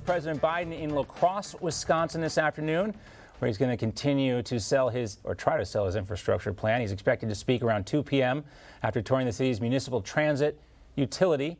President Biden in La Crosse, Wisconsin this afternoon, where he's going to continue to try to sell his infrastructure plan. He's expected to speak around 2 p.m. after touring the city's municipal transit utility.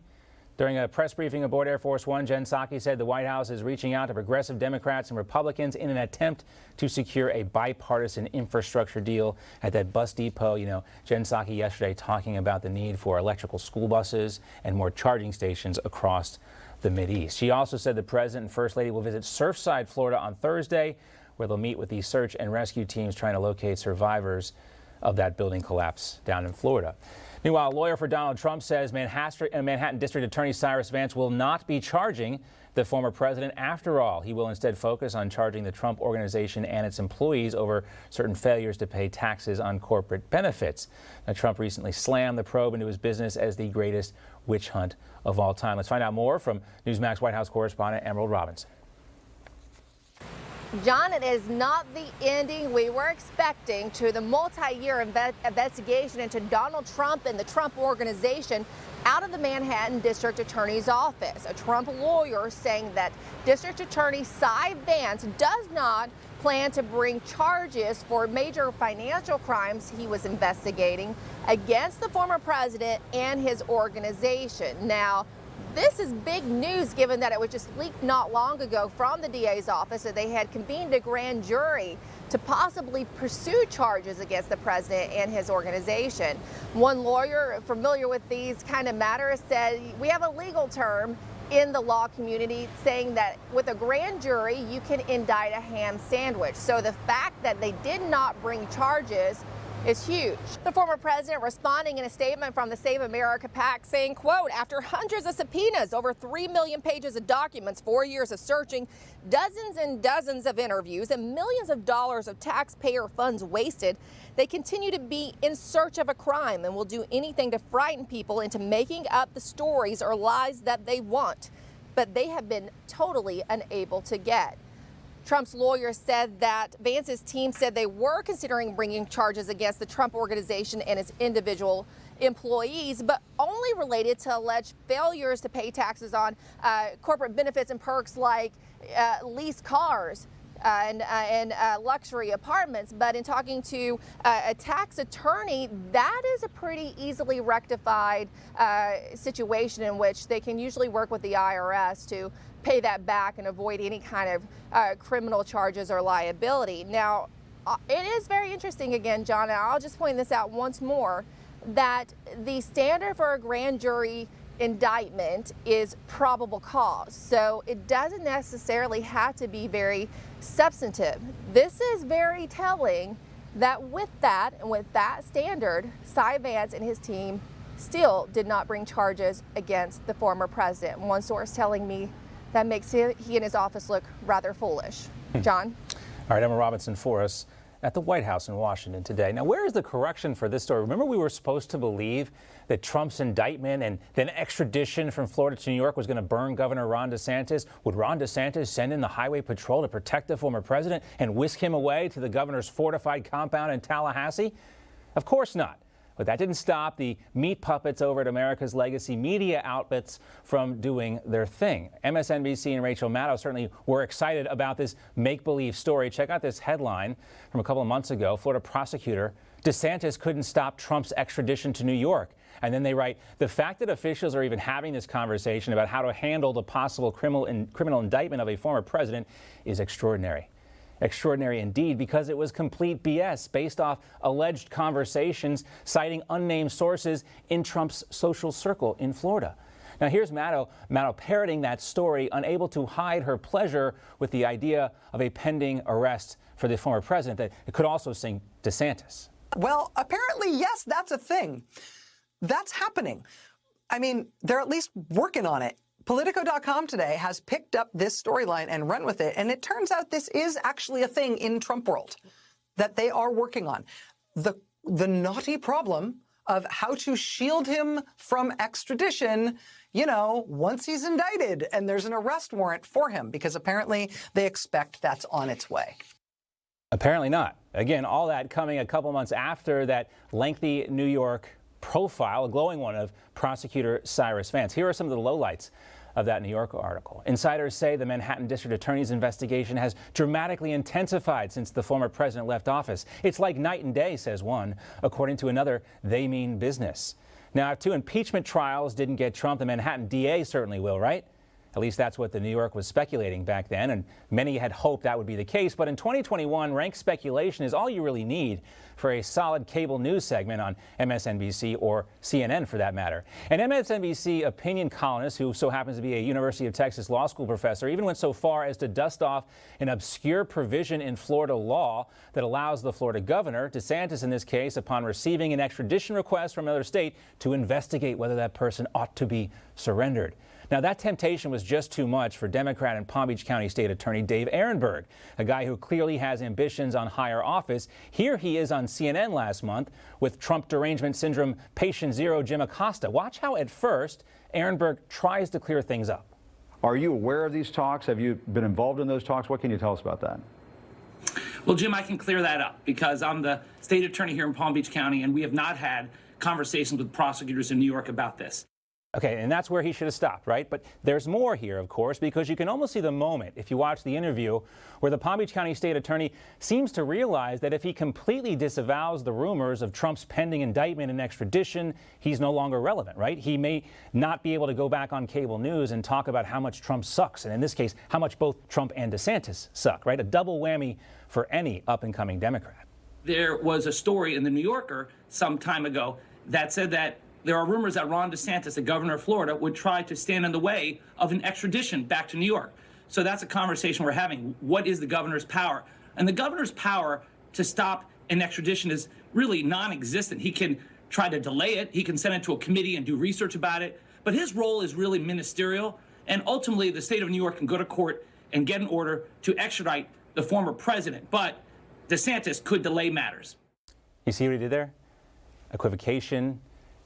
During a press briefing aboard Air Force One, Jen Psaki said the White House is reaching out to progressive Democrats and Republicans in an attempt to secure a bipartisan infrastructure deal at that bus depot. You know, Jen Psaki yesterday talking about the need for electrical school buses and more charging stations across the Mideast. She also said the president and first lady will visit Surfside, Florida on Thursday, where they'll meet with the search and rescue teams trying to locate survivors of that building collapse down in Florida. Meanwhile, a lawyer for Donald Trump says Manhattan District Attorney Cyrus Vance will not be charging the former president after all. He will instead focus on charging the Trump Organization and its employees over certain failures to pay taxes on corporate benefits. Now, Trump recently slammed the probe into his business as the greatest witch hunt of all time. Let's find out more from Newsmax White House correspondent Emerald Robinson. John, it is not the ending we were expecting to the multi-year investigation into Donald Trump and the Trump Organization out of the Manhattan District Attorney's office. A Trump lawyer saying that District Attorney Cy Vance does not plan to bring charges for major financial crimes he was investigating against the former president and his organization. Now, this is big news given that it was just leaked not long ago from the DA's office that they had convened a grand jury to possibly pursue charges against the president and his organization. One lawyer familiar with these kind of matters said we have a legal term in the law community saying that with a grand jury you can indict a ham sandwich. So the fact that they did not bring charges is huge. The former president responding in a statement from the Save America PAC saying, quote, after hundreds of subpoenas, over 3 million pages of documents, 4 years of searching, dozens and dozens of interviews, and millions of dollars of taxpayer funds wasted, they continue to be in search of a crime and will do anything to frighten people into making up the stories or lies that they want, but they have been totally unable to get. Trump's lawyer said that Vance's team said they were considering bringing charges against the Trump Organization and its individual employees, but only related to alleged failures to pay taxes on corporate benefits and perks like leased cars and luxury apartments. But in talking to a tax attorney, that is a pretty easily rectified situation in which they can usually work with the IRS to pay that back and avoid any kind of criminal charges or liability. Now, it is very interesting again, John, and I'll just point this out once more, that the standard for a grand jury indictment is probable cause. So it doesn't necessarily have to be very substantive. This is very telling that with that and with that standard, Cy Vance and his team still did not bring charges against the former president. One source telling me that makes he and his office look rather foolish. John? All right, Emma Robinson for us at the White House in Washington today. Now, where is the correction for this story? Remember, we were supposed to believe that Trump's indictment and then extradition from Florida to New York was going to burn Governor Ron DeSantis. Would Ron DeSantis send in the highway patrol to protect the former president and whisk him away to the governor's fortified compound in Tallahassee? Of course not. But that didn't stop the meat puppets over at America's legacy media outlets from doing their thing. MSNBC and Rachel Maddow certainly were excited about this make-believe story. Check out this headline from a couple of months ago. Florida prosecutor, DeSantis couldn't stop Trump's extradition to New York. And then they write, the fact that officials are even having this conversation about how to handle the possible criminal indictment of a former president is extraordinary. Extraordinary indeed, because it was complete BS based off alleged conversations citing unnamed sources in Trump's social circle in Florida. Now here's Maddow parroting that story, unable to hide her pleasure with the idea of a pending arrest for the former president that it could also sink DeSantis. Well, apparently, yes, that's a thing. That's happening. I mean, they're at least working on it. Politico.com today has picked up this storyline and run with it, and it turns out this is actually a thing in Trump world that they are working on. The knotty problem of how to shield him from extradition, you know, once he's indicted and there's an arrest warrant for him, because apparently they expect that's on its way. Apparently not. Again, all that coming a couple months after that lengthy New York profile, a glowing one, of prosecutor Cyrus Vance. Here are some of the lowlights of that New Yorker article. Insiders say the Manhattan District Attorney's investigation has dramatically intensified since the former president left office. It's like night and day, says one. According to another, they mean business. Now, if 2 impeachment trials didn't get Trump, the Manhattan DA certainly will, right? At least that's what the New York was speculating back then, and many had hoped that would be the case. But in 2021, rank speculation is all you really need for a solid cable news segment on MSNBC or CNN for that matter. An MSNBC opinion columnist who so happens to be a University of Texas law school professor even went so far as to dust off an obscure provision in Florida law that allows the Florida governor, DeSantis in this case, upon receiving an extradition request from another state, to investigate whether that person ought to be surrendered. Now, that temptation was just too much for Democrat and Palm Beach County State Attorney Dave Ehrenberg, a guy who clearly has ambitions on higher office. Here he is on CNN last month with Trump derangement syndrome patient zero Jim Acosta. Watch how at first Ehrenberg tries to clear things up. Are you aware of these talks? Have you been involved in those talks? What can you tell us about that? Well, Jim, I can clear that up because I'm the state attorney here in Palm Beach County, and we have not had conversations with prosecutors in New York about this. Okay, and that's where he should have stopped, right? But there's more here, of course, because you can almost see the moment if you watch the interview where the Palm Beach County State Attorney seems to realize that if he completely disavows the rumors of Trump's pending indictment and extradition, he's no longer relevant, right? He may not be able to go back on cable news and talk about how much Trump sucks, and in this case, how much both Trump and DeSantis suck, right? A double whammy for any up-and-coming Democrat. There was a story in the New Yorker some time ago that said that there are rumors that Ron DeSantis, the governor of Florida, would try to stand in the way of an extradition back to New York. So that's a conversation we're having. What is the governor's power? And the governor's power to stop an extradition is really non-existent. He can try to delay it. He can send it to a committee and do research about it. But his role is really ministerial. And ultimately, the state of New York can go to court and get an order to extradite the former president. But DeSantis could delay matters. You see what he did there? Equivocation.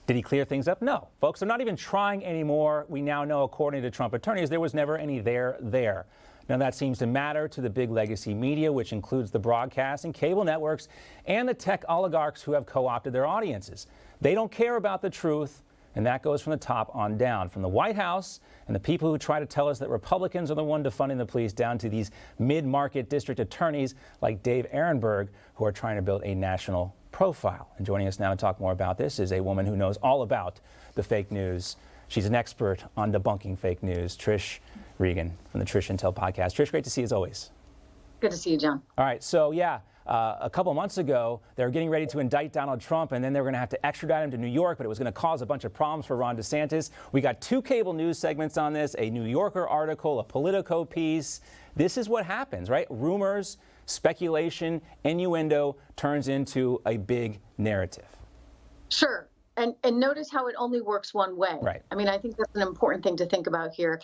Did he clear things up? No. Folks, they're not even trying anymore. We now know, according to Trump attorneys, there was never any there. Now, that seems to matter to the big legacy media, which includes the broadcast and cable networks and the tech oligarchs who have co-opted their audiences. They don't care about the truth, and that goes from the top on down, from the White House and the people who try to tell us that Republicans are the one defunding the police down to these mid-market district attorneys like Dave Ehrenberg, who are trying to build a national profile. And joining us now to talk more about this is a woman who knows all about the fake news. She's an expert on debunking fake news, Trish Regan from the Trish Intel podcast. Trish, great to see you as always. Good to see you, John. All right, so a couple months ago, they were getting ready to indict Donald Trump, and then they were going to have to extradite him to New York, but it was going to cause a bunch of problems for Ron DeSantis. We got 2 cable news segments on this, a New Yorker article, a Politico piece. This is what happens, right? Rumors, speculation, innuendo turns into a big narrative. Sure. And notice how it only works one way. Right. I mean, I think that's an important thing to think about here.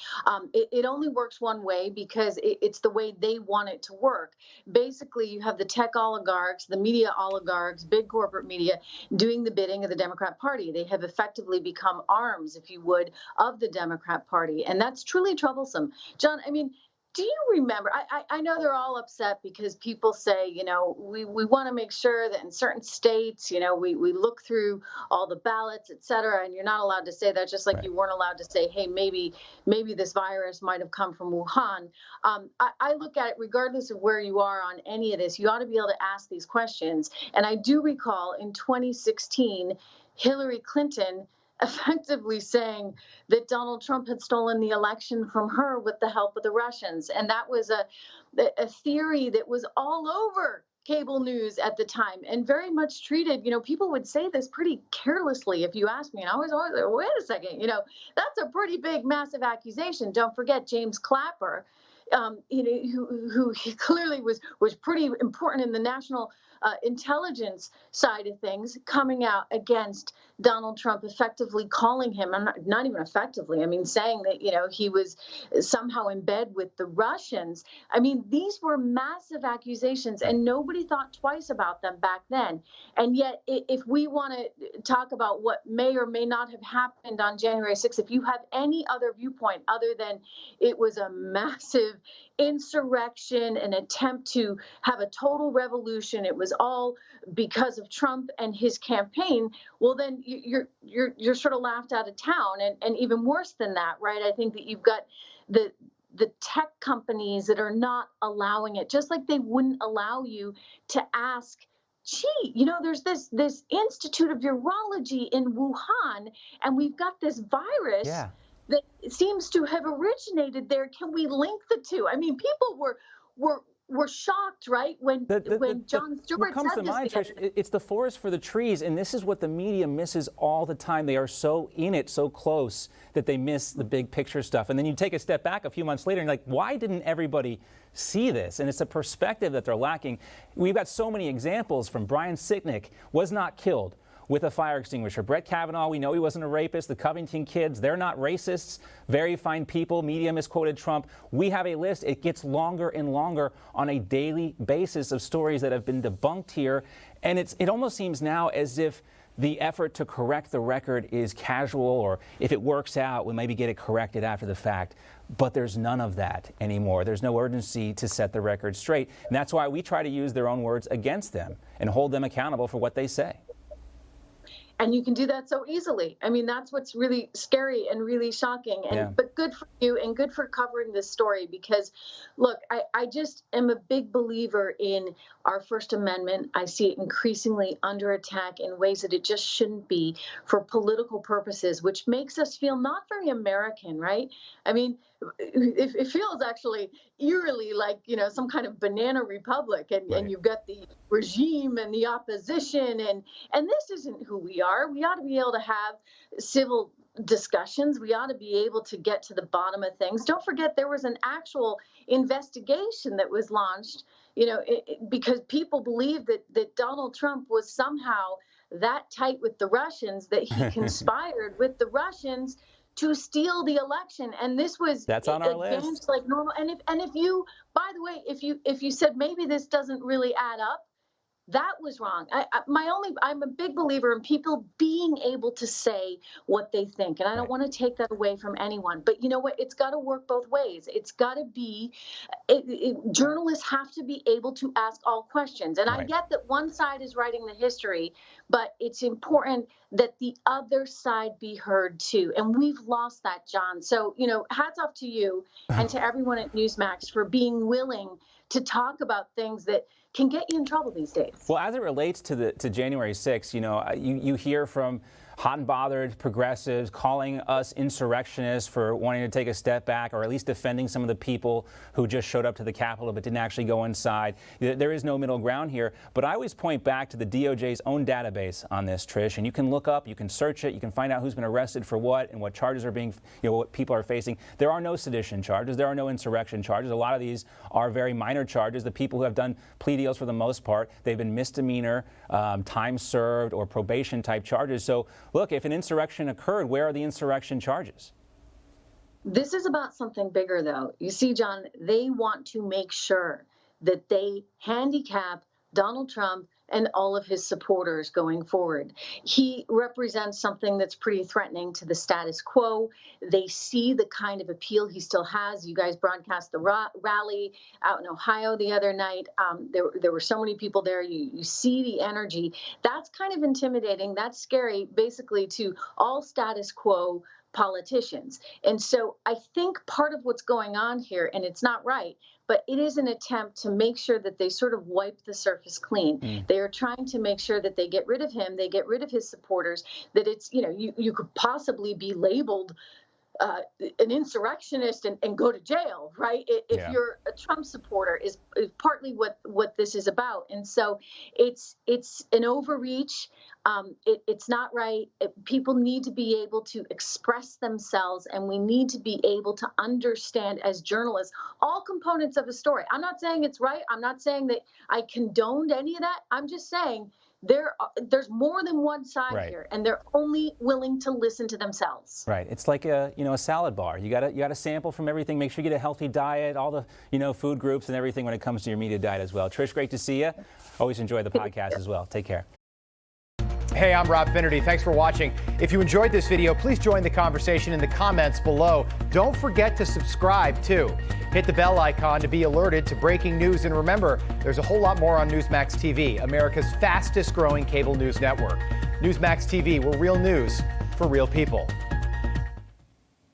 It only works one way because it's the way they want it to work. Basically, you have the tech oligarchs, the media oligarchs, big corporate media doing the bidding of the Democrat Party. They have effectively become arms, if you would, of the Democrat Party. And that's truly troublesome. John, I mean, do you remember? I know they're all upset because people say, you know, we want to make sure that in certain states, you know, we look through all the ballots, et cetera. And you're not allowed to say that, just like you weren't allowed to say, hey, maybe this virus might have come from Wuhan. I look at it, regardless of where you are on any of this, you ought to be able to ask these questions. And I do recall in 2016, Hillary Clinton effectively saying that Donald Trump had stolen the election from her with the help of the Russians. And that was a theory that was all over cable news at the time and very much treated, you know, people would say this pretty carelessly if you ask me. And I was always like, wait a second, you know, that's a pretty big, massive accusation. Don't forget James Clapper, you know, who clearly was pretty important in the national intelligence side of things, coming out against Donald Trump, effectively calling him, not even effectively, I mean, saying that, you know, he was somehow in bed with the Russians. I mean, these were massive accusations and nobody thought twice about them back then. And yet, if we want to talk about what may or may not have happened on January 6th, if you have any other viewpoint other than it was a massive insurrection, an attempt to have a total revolution. It was all because of Trump and his campaign. Well, then you're sort of laughed out of town, and even worse than that, right? I think that you've got the tech companies that are not allowing it, just like they wouldn't allow you to ask, gee, there's this Institute of Urology in Wuhan, and we've got this virus that seems to have originated there. Can we link the two? I mean, people were shocked, right, when Jon Stewart what comes said to mind, Trish, it's the forest for the trees, and this is what the media misses all the time. They are so in it, so close, that they miss the big picture stuff. And then you take a step back a few months later and you're like, why didn't everybody see this? And it's a perspective that they're lacking. We've got so many examples from Brian Sicknick was not killed with a fire extinguisher. Brett Kavanaugh, we know he wasn't a rapist. The Covington kids, they're not racists. Very fine people. Media misquoted Trump. We have a list. It gets longer and longer on a daily basis of stories that have been debunked here. And it almost seems now as if the effort to correct the record is casual, or if it works out, we'll maybe get it corrected after the fact. But there's none of that anymore. There's no urgency to set the record straight. And that's why we try to use their own words against them and hold them accountable for what they say. And you can do that so easily. I mean, that's what's really scary and really shocking. But good for you and good for covering this story, because, look, I just am a big believer in our First Amendment. I see it increasingly under attack in ways that it just shouldn't be, for political purposes, which makes us feel not very American, right? I mean, it feels actually eerily like, some kind of banana republic, and you've got the regime and the opposition, and this isn't who we are. We ought to be able to have civil discussions. We ought to be able to get to the bottom of things. Don't forget, there was an actual investigation that was launched, because people believe that Donald Trump was somehow that tight with the Russians that he conspired with the Russians to steal the election. And this was that's on our list, like normal. And if you, by the way, if you said maybe this doesn't really add up, that was wrong. I'm a big believer in people being able to say what they think, and I don't want to take that away from anyone. But you know what? It's got to work both ways. It's got to be, journalists have to be able to ask all questions. And I get that one side is writing the history, but it's important that the other side be heard too. And we've lost that, John. So, hats off to you and to everyone at Newsmax for being willing to talk about things that can get you in trouble these days. Well, as it relates to January 6th, you hear from hot and bothered progressives calling us insurrectionists for wanting to take a step back, or at least defending some of the people who just showed up to the Capitol but didn't actually go inside. There is no middle ground here. But I always point back to the DOJ's own database on this, Trish, and you can look up, you can search it, you can find out who's been arrested for what and what charges are being, what people are facing. There are no sedition charges. There are no insurrection charges. A lot of these are very minor charges. The people who have done plea deals, for the most part, they've been misdemeanor, time served, or probation type charges. So look, if an insurrection occurred, where are the insurrection charges? This is about something bigger, though. You see, John, they want to make sure that they handicap Donald Trump and all of his supporters going forward. He represents something that's pretty threatening to the status quo. They see the kind of appeal he still has. You guys broadcast the rally out in Ohio the other night. There were so many people there. You see the energy. That's kind of intimidating. That's scary, basically, to all status quo politicians. And so I think part of what's going on here, and it's not right, but it is an attempt to make sure that they sort of wipe the surface clean. They are trying to make sure that they get rid of him, they get rid of his supporters, that it's, you could possibly be labeled an insurrectionist and go to jail, right? If you're a Trump supporter, is partly what this is about. And so it's an overreach. It's not right. People need to be able to express themselves, and we need to be able to understand as journalists all components of a story. I'm not saying it's right. I'm not saying that I condoned any of that. I'm just saying there's more than one side here, and they're only willing to listen to themselves. Right. It's like a salad bar. You got to sample from everything. Make sure you get a healthy diet, all the food groups and everything when it comes to your media diet as well. Trish, great to see you. Always enjoy the podcast as well. Take care. Hey, I'm Rob Finnerty. Thanks for watching. If you enjoyed this video, please join the conversation in the comments below. Don't forget to subscribe too. Hit the bell icon to be alerted to breaking news. And remember, there's a whole lot more on Newsmax TV, America's fastest growing cable news network. Newsmax TV, where real news for real people.